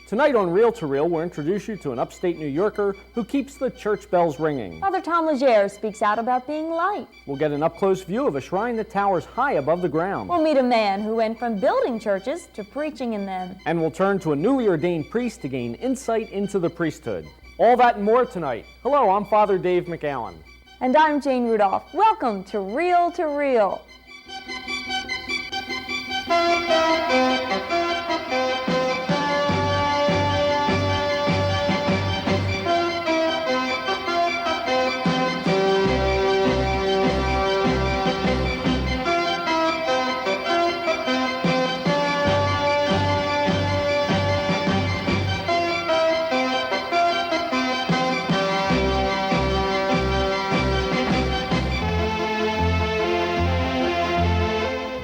Tonight on Reel to Reel, we'll introduce you to an upstate New Yorker who keeps the church bells ringing. Father Tom Legere speaks out about being light. We'll get an up-close view of a shrine that towers high above the ground. We'll meet a man who went from building churches to preaching in them. And we'll turn to a newly ordained priest to gain insight into the priesthood. All that and more tonight. Hello, I'm Father Dave McAllen. And I'm Jane Rudolph. Welcome to Reel to Reel.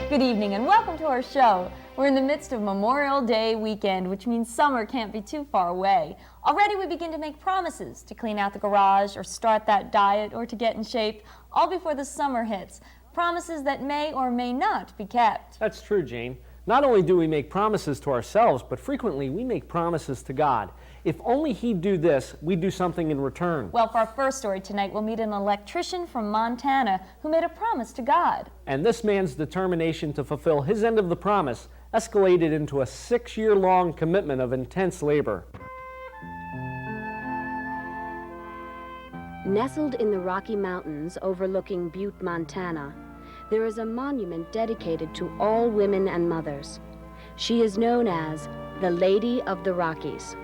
Good evening and welcome to our show. We're in the midst of Memorial Day weekend, which means summer can't be too far away. Already we begin to make promises to clean out the garage or start that diet or to get in shape, all before the summer hits. Promises that may or may not be kept. That's true, Jane. Not only do we make promises to ourselves, but frequently we make promises to God. If only He'd do this, we'd do something in return. Well, for our first story tonight, we'll meet an electrician from Montana who made a promise to God. And this man's determination to fulfill his end of the promise escalated into a 6-year-long commitment of intense labor. Nestled in the Rocky Mountains overlooking Butte, Montana, there is a monument dedicated to all women and mothers. She is known as the Lady of the Rockies.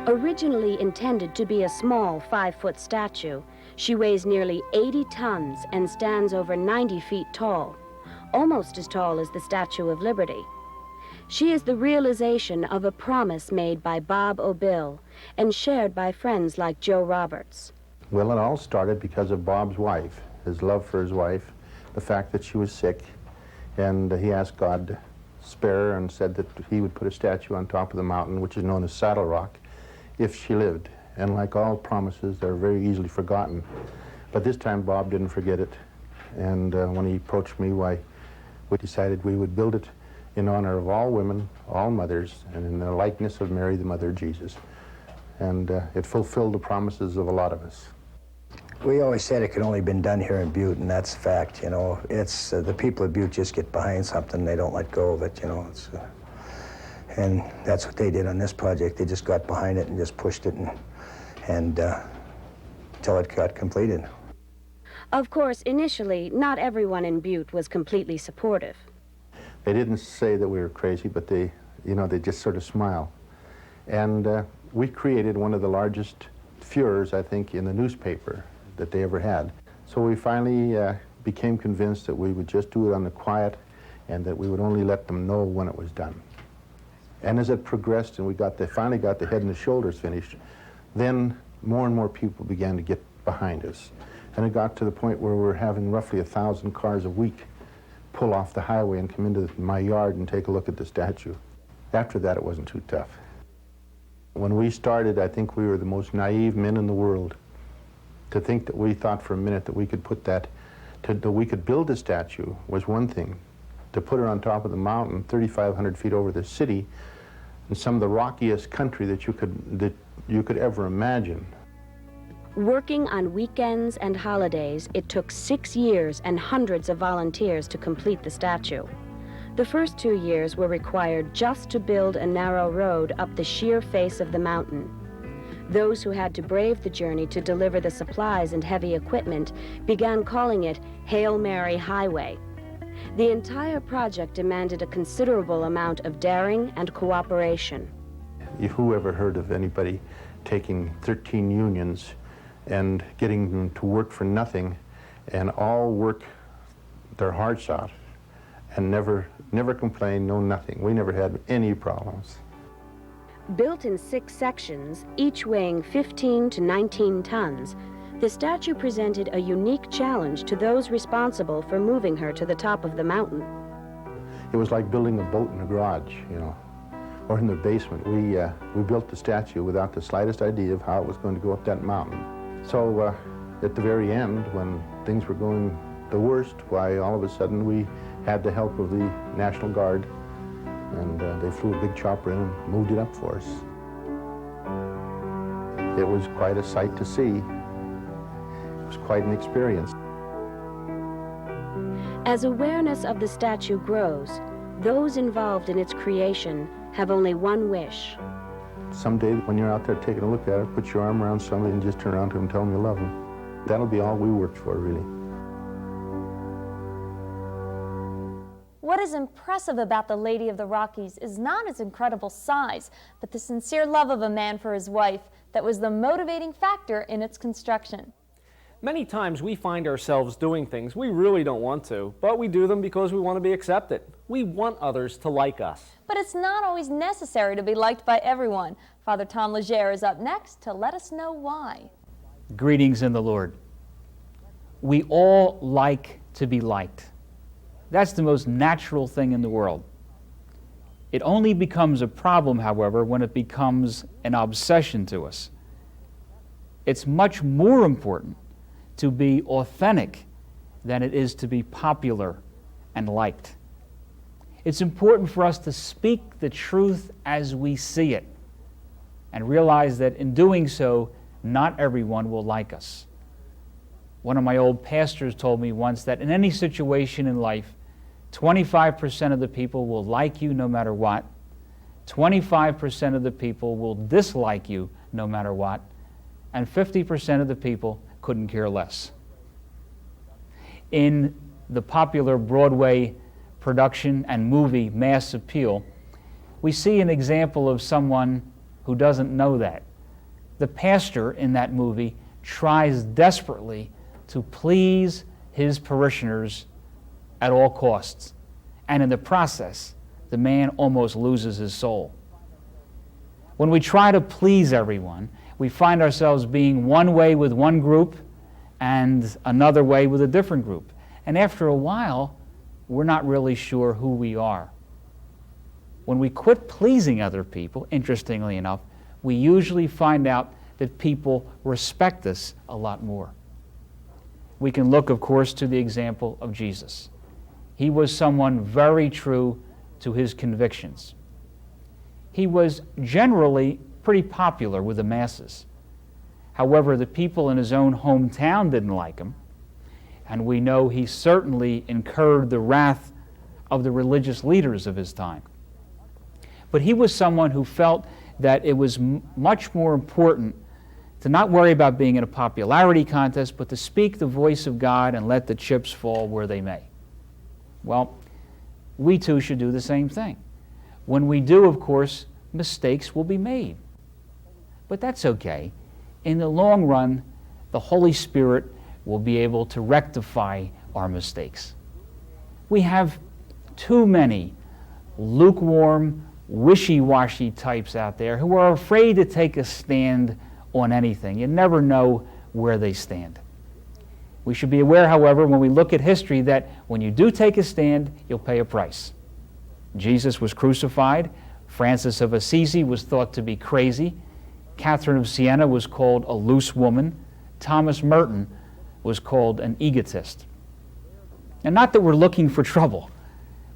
Originally intended to be a small 5-foot statue, she weighs nearly 80 tons and stands over 90 feet tall, almost as tall as the Statue of Liberty. She is the realization of a promise made by Bob O'Bill and shared by friends like Joe Roberts. Well, it all started because of Bob's wife, his love for his wife, the fact that she was sick, and he asked God to spare her and said that he would put a statue on top of the mountain, which is known as Saddle Rock, if she lived. And like all promises, they're very easily forgotten. But this time Bob didn't forget it, and when he approached me, we decided we would build it in honor of all women, all mothers, and in the likeness of Mary, the mother of Jesus. And it fulfilled the promises of a lot of us. We always said it could only been done here in Butte, and that's fact, you know. It's the people of Butte just get behind something, they don't let go of it, you know. And that's what they did on this project. They just got behind it and just pushed it and until it got completed. Of course, initially, not everyone in Butte was completely supportive. They didn't say that we were crazy, but they just sort of smile. And we created one of the largest furors, I think, in the newspaper that they ever had. So we finally became convinced that we would just do it on the quiet and that we would only let them know when it was done. And as it progressed and we finally got the head and the shoulders finished, then more and more people began to get behind us. And it got to the point where we were having roughly 1,000 cars a week pull off the highway and come into my yard and take a look at the statue. After that, it wasn't too tough. When we started, I think we were the most naive men in the world to think that we thought for a minute that we could that we could build a statue was one thing. To put her on top of the mountain, 3,500 feet over the city, in some of the rockiest country that you could ever imagine. Working on weekends and holidays, it took 6 years and hundreds of volunteers to complete the statue. The first 2 years were required just to build a narrow road up the sheer face of the mountain. Those who had to brave the journey to deliver the supplies and heavy equipment began calling it Hail Mary Highway. The entire project demanded a considerable amount of daring and cooperation. Who ever heard of anybody taking 13 unions and getting them to work for nothing and all work their hearts out and never complain, no nothing. We never had any problems. Built in 6 sections, each weighing 15 to 19 tons, the statue presented a unique challenge to those responsible for moving her to the top of the mountain. It was like building a boat in a garage, you know, or in the basement. We built the statue without the slightest idea of how it was going to go up that mountain. So at the very end, when things were going the worst, why all of a sudden we had the help of the National Guard, and they flew a big chopper in and moved it up for us. It was quite a sight to see. It was quite an experience. As awareness of the statue grows, those involved in its creation have only one wish. Someday when you're out there taking a look at it, put your arm around somebody and just turn around to them and tell them you love them. That'll be all we worked for, really. What is impressive about the Lady of the Rockies is not its incredible size, but the sincere love of a man for his wife that was the motivating factor in its construction. Many times we find ourselves doing things we really don't want to, but we do them because we want to be accepted. We want others to like us. But it's not always necessary to be liked by everyone. Father Tom Legere is up next to let us know why. Greetings in the Lord. We all like to be liked. That's the most natural thing in the world. It only becomes a problem, however, when it becomes an obsession to us. It's much more important to be authentic than it is to be popular and liked. It's important for us to speak the truth as we see it and realize that in doing so, not everyone will like us. One of my old pastors told me once that in any situation in life, 25% of the people will like you no matter what, 25% of the people will dislike you no matter what, and 50% of the people couldn't care less. In the popular Broadway production and movie Mass Appeal, we see an example of someone who doesn't know that. The pastor in that movie tries desperately to please his parishioners at all costs, and in the process, the man almost loses his soul. When we try to please everyone, we find ourselves being one way with one group and another way with a different group. And after a while, we're not really sure who we are. When we quit pleasing other people, interestingly enough, we usually find out that people respect us a lot more. We can look, of course, to the example of Jesus. He was someone very true to his convictions. He was generally pretty popular with the masses. However, the people in his own hometown didn't like him, and we know he certainly incurred the wrath of the religious leaders of his time. But he was someone who felt that it was much more important to not worry about being in a popularity contest, but to speak the voice of God and let the chips fall where they may. Well, we too should do the same thing. When we do, of course, mistakes will be made. But that's okay. In the long run, the Holy Spirit will be able to rectify our mistakes. We have too many lukewarm, wishy-washy types out there who are afraid to take a stand on anything. You never know where they stand. We should be aware, however, when we look at history, that when you do take a stand, you'll pay a price. Jesus was crucified. Francis of Assisi was thought to be crazy. Catherine of Siena was called a loose woman. Thomas Merton was called an egotist. And not that we're looking for trouble,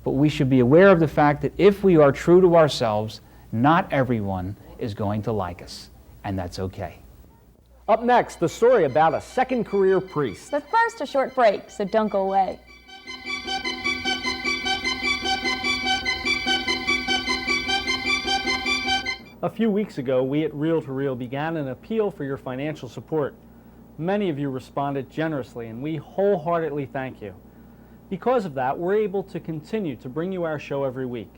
but we should be aware of the fact that if we are true to ourselves, not everyone is going to like us, and that's okay. Up next, the story about a second career priest. But first, a short break, so don't go away. A few weeks ago, we at Reel to Reel began an appeal for your financial support. Many of you responded generously, and we wholeheartedly thank you. Because of that, we're able to continue to bring you our show every week.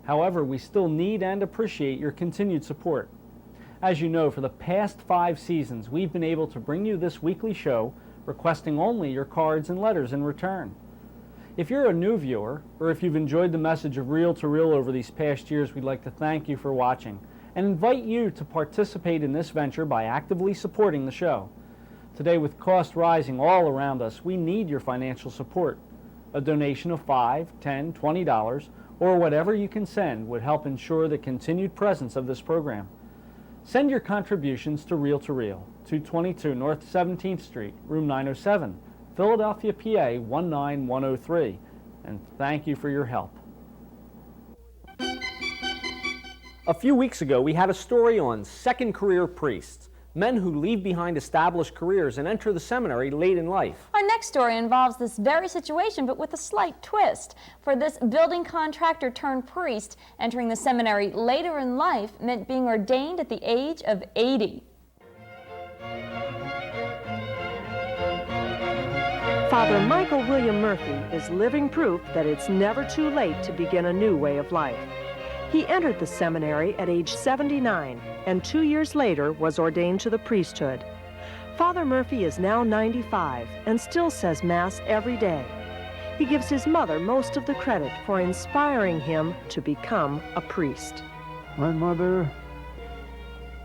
However, we still need and appreciate your continued support. As you know, for the past 5 seasons, we've been able to bring you this weekly show, requesting only your cards and letters in return. If you're a new viewer, or if you've enjoyed the message of Reel to Reel over these past years, we'd like to thank you for watching and invite you to participate in this venture by actively supporting the show. Today, with costs rising all around us, we need your financial support. A donation of $5, $10, $20, or whatever you can send would help ensure the continued presence of this program. Send your contributions to Reel, 222 North 17th Street, room 907, Philadelphia, PA 19103. And thank you for your help. A few weeks ago, we had a story on second career priests, men who leave behind established careers and enter the seminary late in life. Our next story involves this very situation, but with a slight twist. For this building contractor turned priest, entering the seminary later in life meant being ordained at the age of 80. Father Michael William Murphy is living proof that it's never too late to begin a new way of life. He entered the seminary at age 79 and 2 years later was ordained to the priesthood. Father Murphy is now 95 and still says Mass every day. He gives his mother most of the credit for inspiring him to become a priest. My mother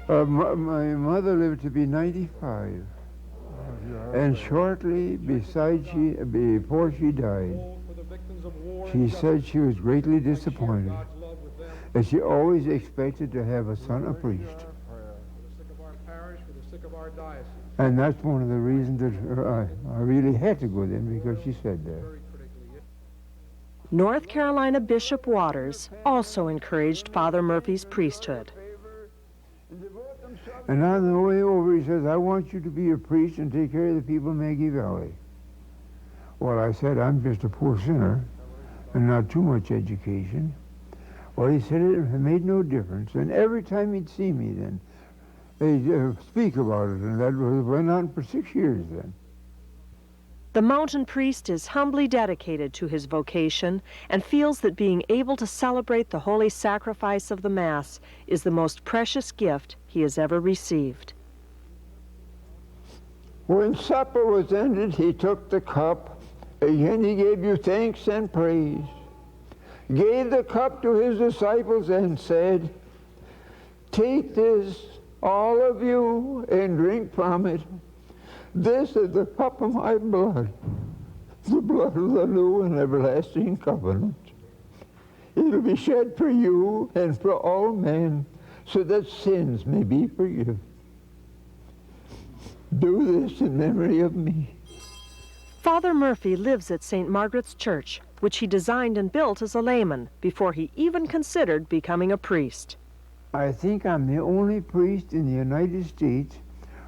lived to be 95, and shortly before she died, she said she was greatly disappointed, that she always expected to have a son a priest. And that's one of the reasons that I really had to go then, because she said that. North Carolina Bishop Waters also encouraged Father Murphy's priesthood. And on the way over, he says, I want you to be a priest and take care of the people in Maggie Valley. Well, I said, I'm just a poor sinner and not too much education. Well, he said it made no difference. And every time he'd see me then, they'd speak about it, and that went on for 6 years then. The mountain priest is humbly dedicated to his vocation and feels that being able to celebrate the holy sacrifice of the Mass is the most precious gift he has ever received. When supper was ended, he took the cup. Again he gave you thanks and praise. Gave the cup to his disciples and said, take this, all of you, and drink from it. This is the cup of my blood, the blood of the new and everlasting covenant. It'll be shed for you and for all men, so that sins may be forgiven. Do this in memory of me. Father Murphy lives at St. Margaret's Church, which he designed and built as a layman before he even considered becoming a priest. I think I'm the only priest in the United States,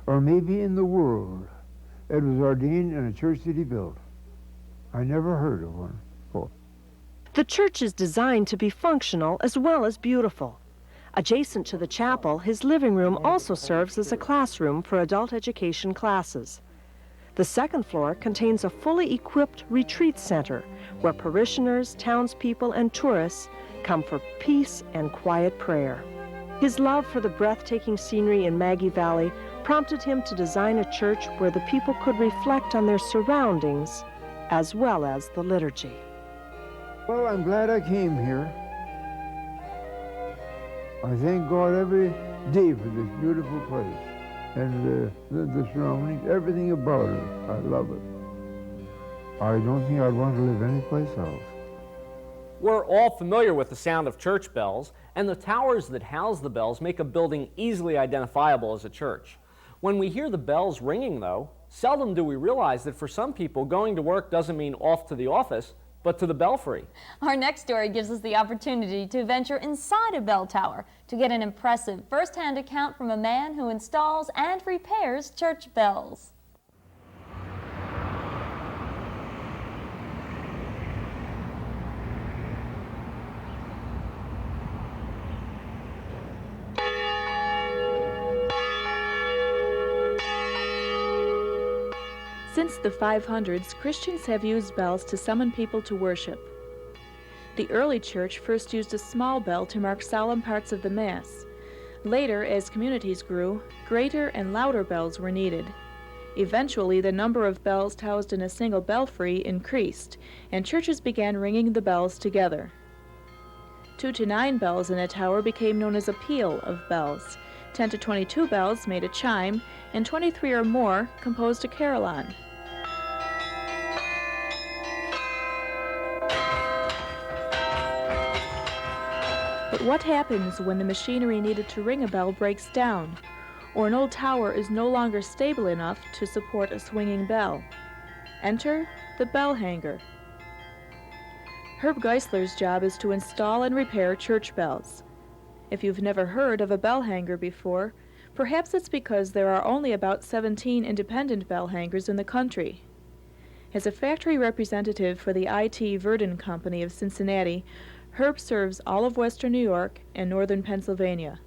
or maybe in the world, that was ordained in a church that he built. I never heard of one before. The church is designed to be functional as well as beautiful. Adjacent to the chapel, his living room also serves as a classroom for adult education classes. The second floor contains a fully equipped retreat center where parishioners, townspeople, and tourists come for peace and quiet prayer. His love for the breathtaking scenery in Maggie Valley prompted him to design a church where the people could reflect on their surroundings as well as the liturgy. Well, I'm glad I came here. I thank God every day for this beautiful place and the surroundings, everything about it. I love it. I don't think I'd want to live anyplace else. We're all familiar with the sound of church bells, and the towers that house the bells make a building easily identifiable as a church. When we hear the bells ringing, though, seldom do we realize that for some people, going to work doesn't mean off to the office, but to the Belfry. Our next story gives us the opportunity to venture inside a bell tower to get an impressive first-hand account from a man who installs and repairs church bells. Since the 500s, Christians have used bells to summon people to worship. The early church first used a small bell to mark solemn parts of the Mass. Later, as communities grew, greater and louder bells were needed. Eventually, the number of bells housed in a single belfry increased, and churches began ringing the bells together. 2 to 9 bells in a tower became known as a peal of bells. 10 to 22 bells made a chime, and 23 or more composed a carillon. But what happens when the machinery needed to ring a bell breaks down, or an old tower is no longer stable enough to support a swinging bell? Enter the bell hanger. Herb Geisler's job is to install and repair church bells. If you've never heard of a bell hanger before, perhaps it's because there are only about 17 independent bell hangers in the country. As a factory representative for the IT Verdun Company of Cincinnati, Herb serves all of western New York and northern Pennsylvania.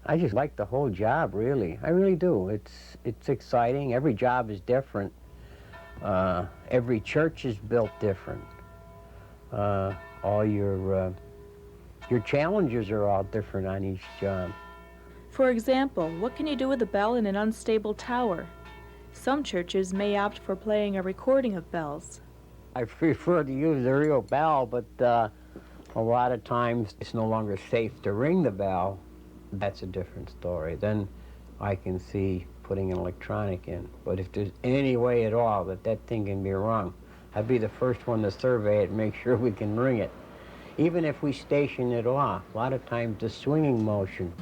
I just like the whole job, really. I really do. It's exciting. Every job is different. Every church is built different. All your challenges are all different on each job. For example, what can you do with a bell in an unstable tower? Some churches may opt for playing a recording of bells. I prefer to use the real bell, but a lot of times it's no longer safe to ring the bell. That's a different story. Then I can see putting an electronic in. But if there's any way at all that thing can be rung, I'd be the first one to survey it and make sure we can ring it. Even if we station it off, a lot of times the swinging motion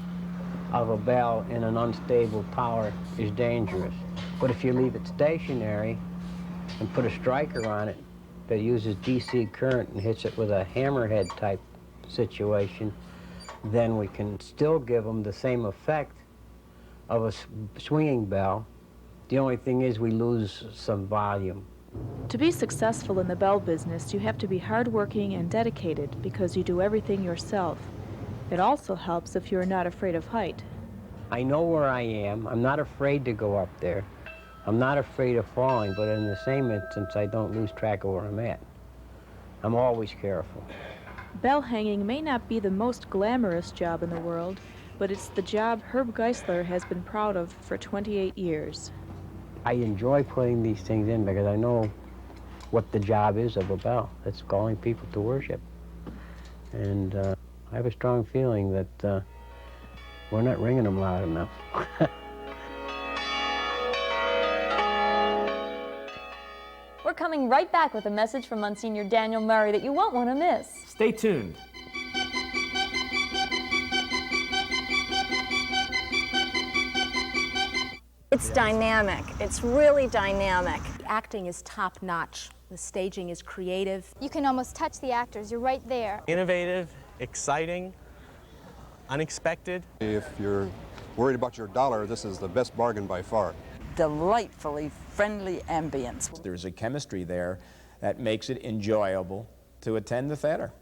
of a bell in an unstable tower is dangerous. But if you leave it stationary and put a striker on it that uses DC current and hits it with a hammerhead type situation, then we can still give them the same effect of a swinging bell. The only thing is we lose some volume. To be successful in the bell business, you have to be hardworking and dedicated because you do everything yourself. It also helps if you're not afraid of height. I know where I am. I'm not afraid to go up there. I'm not afraid of falling, but in the same instance, I don't lose track of where I'm at. I'm always careful. Bell hanging may not be the most glamorous job in the world, but it's the job Herb Geisler has been proud of for 28 years. I enjoy putting these things in because I know what the job is of a bell. It's calling people to worship. And I have a strong feeling that we're not ringing them loud enough. We're coming right back with a message from Monsignor Daniel Murray that you won't want to miss. Stay tuned. It's dynamic. It's really dynamic. The acting is top-notch. The staging is creative. You can almost touch the actors. You're right there. Innovative, exciting, unexpected. If you're worried about your dollar, this is the best bargain by far. Delightfully friendly ambience. There's a chemistry there that makes it enjoyable to attend the theater.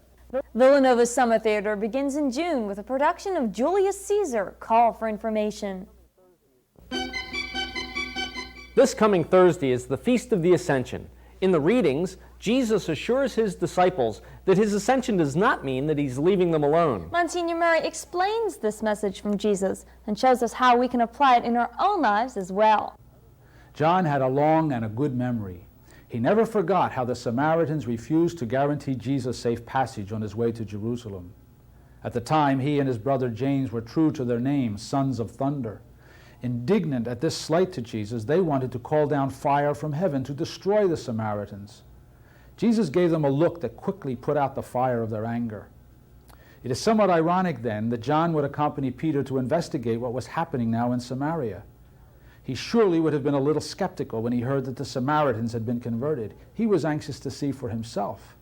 Villanova Summer Theater begins in June with a production of Julius Caesar. Call for information. This coming Thursday is the Feast of the Ascension. In the readings, Jesus assures his disciples that his ascension does not mean that he's leaving them alone. Monsignor Murray explains this message from Jesus and shows us how we can apply it in our own lives as well. John had a long and a good memory. He never forgot how the Samaritans refused to guarantee Jesus safe passage on his way to Jerusalem. At the time, he and his brother James were true to their name, Sons of Thunder. Indignant at this slight to Jesus, they wanted to call down fire from heaven to destroy the Samaritans. Jesus gave them a look that quickly put out the fire of their anger. It is somewhat ironic, then, that John would accompany Peter to investigate what was happening now in Samaria. He surely would have been a little skeptical when he heard that the Samaritans had been converted. He was anxious to see for himself.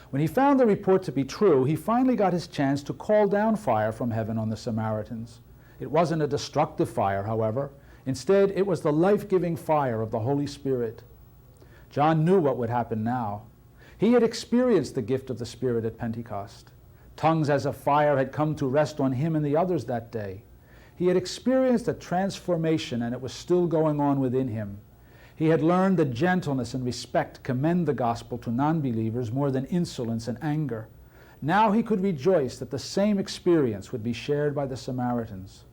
When he found the report to be true, he finally got his chance to call down fire from heaven on the Samaritans. It wasn't a destructive fire, however. Instead, it was the life-giving fire of the Holy Spirit. John knew what would happen now. He had experienced the gift of the Spirit at Pentecost. Tongues as of fire had come to rest on him and the others that day. He had experienced a transformation, and it was still going on within him. He had learned that gentleness and respect commend the gospel to non-believers more than insolence and anger. Now he could rejoice that the same experience would be shared by the Samaritans.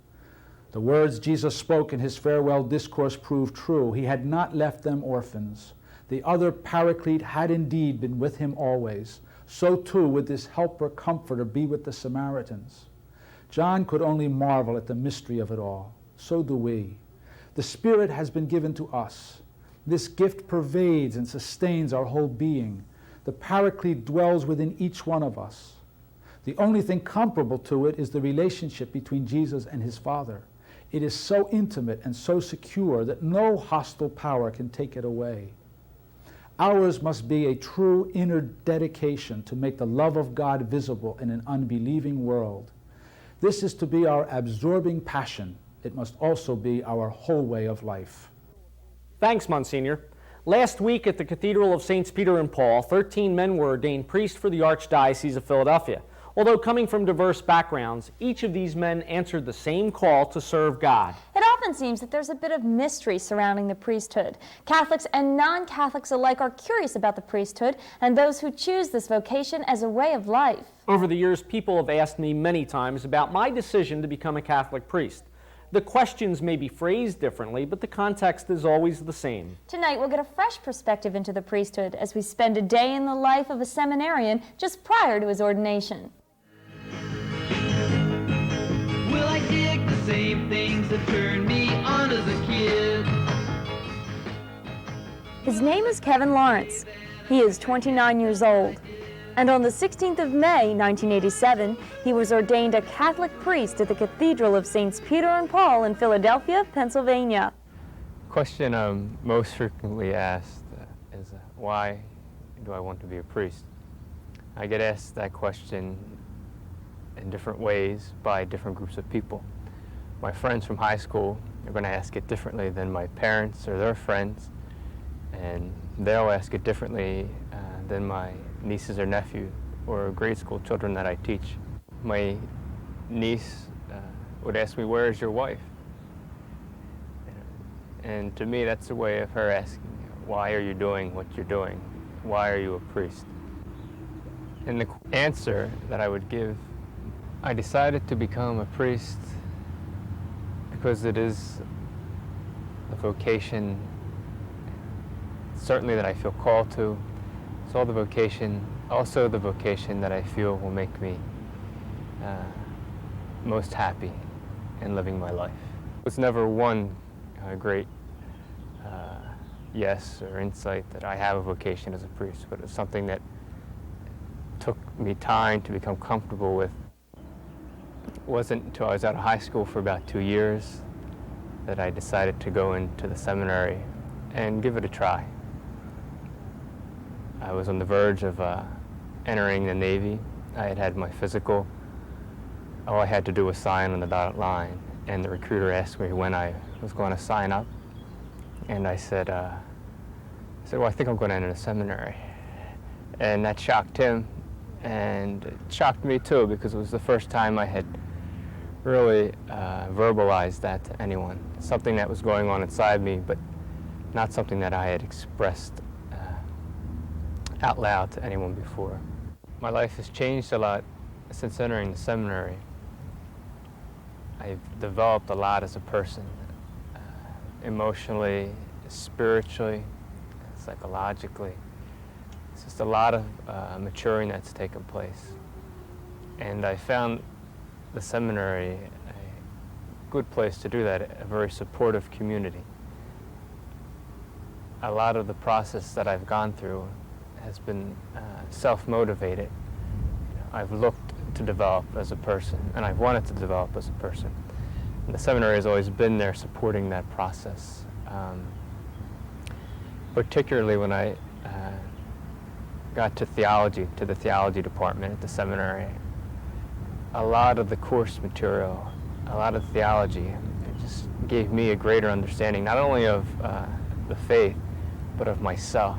The words Jesus spoke in his farewell discourse proved true. He had not left them orphans. The other Paraclete had indeed been with him always. So too would this helper, comforter be with the Samaritans. John could only marvel at the mystery of it all. So do we. The Spirit has been given to us. This gift pervades and sustains our whole being. The Paraclete dwells within each one of us. The only thing comparable to it is the relationship between Jesus and his Father. It is so intimate and so secure that no hostile power can take it away. Ours must be a true inner dedication to make the love of God visible in an unbelieving world. This is to be our absorbing passion. It must also be our whole way of life. Thanks, Monsignor. Last week at the Cathedral of Saints Peter and Paul, 13 men were ordained priests for the Archdiocese of Philadelphia. Although coming from diverse backgrounds, each of these men answered the same call to serve God. It often seems that there's a bit of mystery surrounding the priesthood. Catholics and non-Catholics alike are curious about the priesthood and those who choose this vocation as a way of life. Over the years, people have asked me many times about my decision to become a Catholic priest. The questions may be phrased differently, but the context is always the same. Tonight, we'll get a fresh perspective into the priesthood as we spend a day in the life of a seminarian just prior to his ordination. Will I dig the same things that turned me on as a kid? His name is Kevin Lawrence. He is 29 years old. And on the 16th of May, 1987, he was ordained a Catholic priest at the Cathedral of Saints Peter and Paul in Philadelphia, Pennsylvania. The question I'm most frequently asked is, why do I want to be a priest? I get asked that question in different ways by different groups of people. My friends from high school are going to ask it differently than my parents or their friends, and they'll ask it differently than my nieces or nephew or grade school children that I teach. My niece would ask me, "Where is your wife?" And to me, that's a way of her asking, why are you doing what you're doing? Why are you a priest? And the answer that I would give, I decided to become a priest because it is a vocation, certainly, that I feel called to. It's also the vocation that I feel will make me most happy in living my life. It's never one great yes or insight that I have a vocation as a priest, but it's something that took me time to become comfortable with. It wasn't until I was out of high school for about 2 years that I decided to go into the seminary and give it a try. I was on the verge of entering the Navy. I had had my physical. All I had to do was sign on the dotted line, and the recruiter asked me when I was going to sign up, and I said, well, I think I'm going to enter the seminary. And that shocked him, and it shocked me too, because it was the first time I had really verbalized that to anyone. Something that was going on inside me, but not something that I had expressed out loud to anyone before. My life has changed a lot since entering the seminary. I've developed a lot as a person, emotionally, spiritually, psychologically. It's just a lot of maturing that's taken place. And I found the seminary a good place to do that, a very supportive community. A lot of the process that I've gone through has been self-motivated. I've looked to develop as a person, and I've wanted to develop as a person. And the seminary has always been there supporting that process. Particularly when I got to theology, to the theology department at the seminary, a lot of the course material, a lot of theology, it just gave me a greater understanding, not only of the faith, but of myself.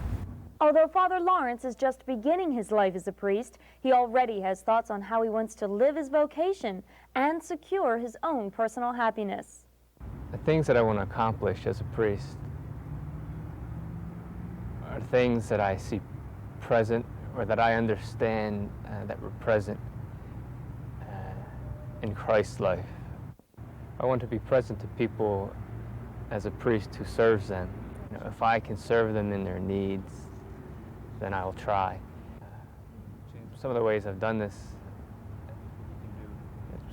Although Father Lawrence is just beginning his life as a priest, he already has thoughts on how he wants to live his vocation and secure his own personal happiness. The things that I want to accomplish as a priest are things that I see present, or that I understand that were present in Christ's life. I want to be present to people as a priest who serves them. If I can serve them in their needs, then I will try. Some of the ways I've done this,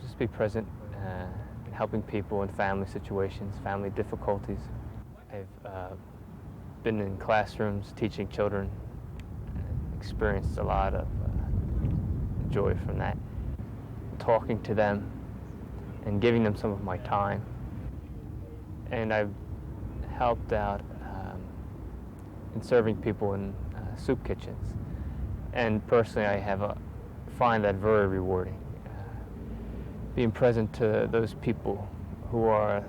just be present in helping people in family situations, family difficulties. I've been in classrooms teaching children, experienced a lot of joy from that. Talking to them and giving them some of my time. And I've helped out in serving people in soup kitchens. And personally, I find that very rewarding. Being present to those people who are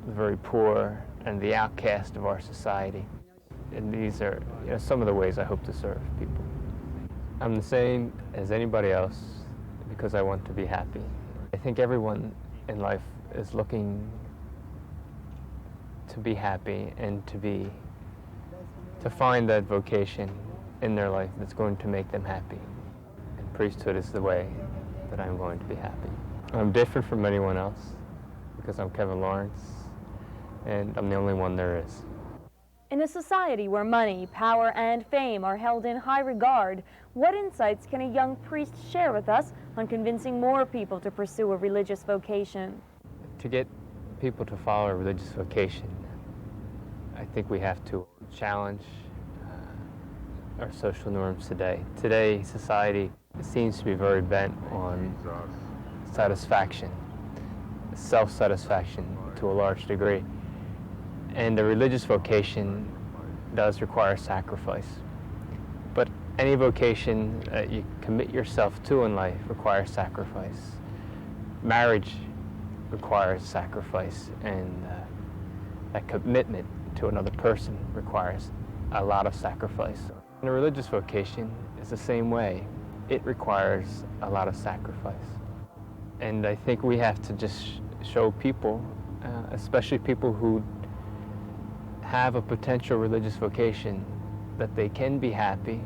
the very poor and the outcast of our society. And these are some of the ways I hope to serve people. I'm the same as anybody else because I want to be happy. I think everyone in life is looking to be happy and to find that vocation in their life that's going to make them happy. And priesthood is the way that I'm going to be happy. I'm different from anyone else because I'm Kevin Lawrence, and I'm the only one there is. In a society where money, power, and fame are held in high regard, what insights can a young priest share with us on convincing more people to pursue a religious vocation? To get people to follow a religious vocation, I think we have to challenge our social norms today. Today, society seems to be very bent on satisfaction, self-satisfaction to a large degree. And a religious vocation does require sacrifice. But any vocation that you commit yourself to in life requires sacrifice. Marriage requires sacrifice, and that commitment to another person requires a lot of sacrifice. And a religious vocation is the same way. It requires a lot of sacrifice. And I think we have to just show people, especially people who have a potential religious vocation, that they can be happy,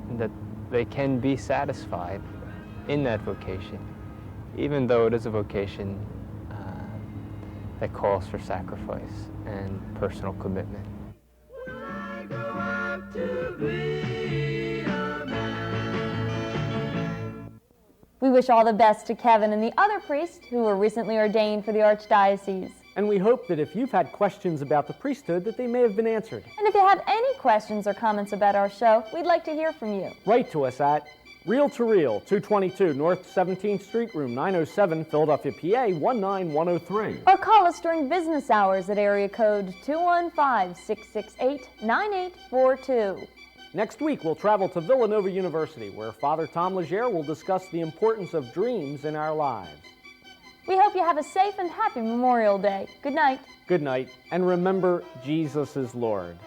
and that they can be satisfied in that vocation, even though it is a vocation that calls for sacrifice and personal commitment. We wish all the best to Kevin and the other priests who were recently ordained for the Archdiocese. And we hope that if you've had questions about the priesthood, that they may have been answered. And if you have any questions or comments about our show, we'd like to hear from you. Write to us at Reel to Reel, 222 North 17th Street, Room 907, Philadelphia, PA 19103. Or call us during business hours at area code 215-668-9842. Next week, we'll travel to Villanova University, where Father Tom Legere will discuss the importance of dreams in our lives. We hope you have a safe and happy Memorial Day. Good night. Good night, and remember, Jesus is Lord.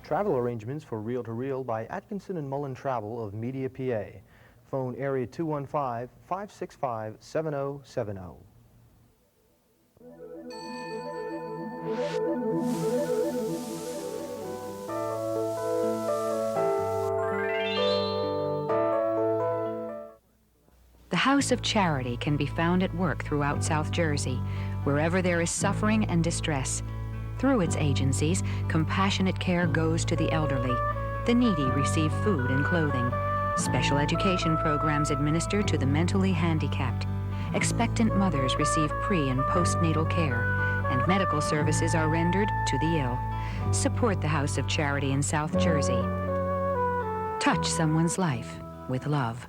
Travel arrangements for Reel to Reel by Atkinson and Mullen Travel of Media, PA. Phone area 215-565-7070. The House of Charity can be found at work throughout South Jersey, wherever there is suffering and distress. Through its agencies, compassionate care goes to the elderly. The needy receive food and clothing. Special education programs administered to the mentally handicapped. Expectant mothers receive pre- and postnatal care, and medical services are rendered to the ill. Support the House of Charity in South Jersey. Touch someone's life with love.